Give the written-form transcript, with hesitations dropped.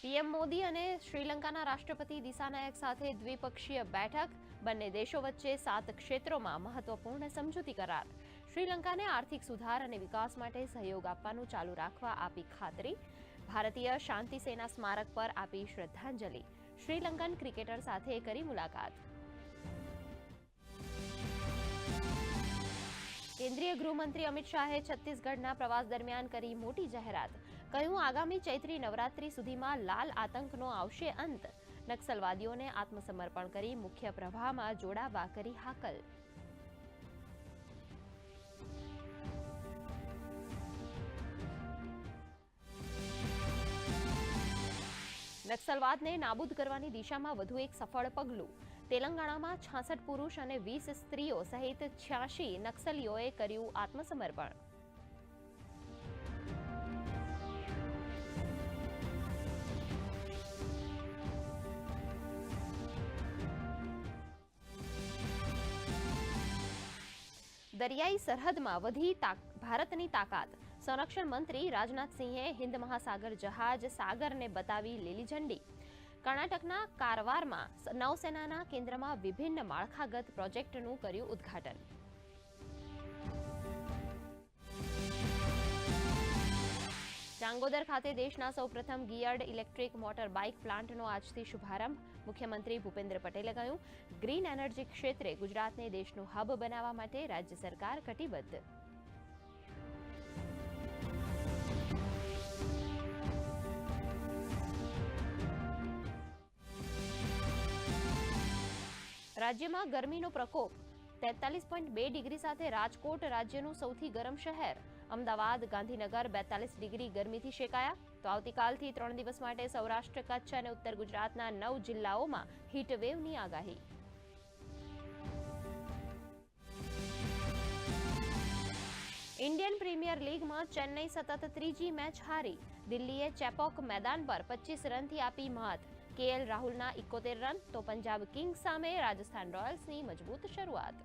PM Modi અને શ્રીલંકાના રાષ્ટ્રપતિ દિસાનાયક સાથે દ્વિપક્ષીય બેઠક, બંને દેશો વચ્ચે 7 ક્ષેત્રોમાં મહત્વપૂર્ણ સમજૂતી કરાર. શ્રીલંકાને આર્થિક સુધાર અને વિકાસ માટે સહયોગ આપવાનું ચાલુ રાખવા આપી ખાતરી. ભારતીય શાંતિ સેના સ્મારક પર આપી શ્રદ્ધાંજલિ. શ્રીલંકન ક્રિકેટર સાથે કરી મુલાકાત. કેન્દ્રીય ગૃહમંત્રી અમિત શાહે છત્તીસગઢના પ્રવાસ દરમિયાન કરી મોટી જાહેરાત. કહ્યું, આગામી ચૈત્રી નવરાત્રી સુધીમાં લાલ આતંકનો આવશે અંત. નક્સલવાદીઓને આત્મસમર્પણ કરી મુખ્ય પ્રવાહમાં જોડાવા કરી હાકલ. નક્સલવાદને નાબૂદ કરવાની દિશામાં વધુ એક સફળ પગલું. તેલંગાણામાં 66 પુરુષ અને 20 સ્ત્રીઓ સહિત 86 નક્સલીઓએ કર્યું આત્મસમર્પણ. દરિયાઈ સરહદમાં વધી ભારતની તાકાત. સંરક્ષણ મંત્રી રાજનાથસિંહે હિન્દ મહાસાગર જહાજ સાગરને બતાવી લીલી ઝંડી. કર્ણાટકના કારવારમાં નૌસેનાના કેન્દ્રમાં વિભિન્ન માળખાગત પ્રોજેક્ટનું કર્યું ઉદ્ઘાટન. ચાંગોદર ખાતે દેશના સૌપ્રથમ ગિયર્ડ ઇલેક્ટ્રિક મોટર બાઇક પ્લાન્ટનો આજથી શુભારંભ. મુખ્યમંત્રી ભૂપેન્દ્ર પટેલે કહ્યું, ગ્રીન એનર્જી ક્ષેત્રે ગુજરાતને દેશનું હબ બનાવવા માટે રાજ્ય સરકાર કટિબદ્ધ. રાજ્યમાં ગરમીનો પ્રકોપ. 43.2 ડિગ્રી સાથે રાજકોટ રાજ્યનું સૌથી ગરમ શહેર. અમદાવાદ, ગાંધીનગર 42 ડિગ્રી ગરમીથી શેકાયા. તો આવતીકાલથી 3 દિવસ માટે સૌરાષ્ટ્ર, કચ્છ અને ઉત્તર ગુજરાતના 9 જિલ્લાઓમાં હીટવેવની આગાહી. ઇન્ડિયન પ્રીમિયર લીગમાં ચેન્નઈ સતત ત્રીજી મેચ હારી. દિલ્હીએ ચેપોક મેદાન પર 25 રનથી આપી મહાત. KL રાહુલના 71 run. તો પંજાબ કિંગ્સ સામે રાજસ્થાન રોયલ્સની મજબૂત શરૂઆત.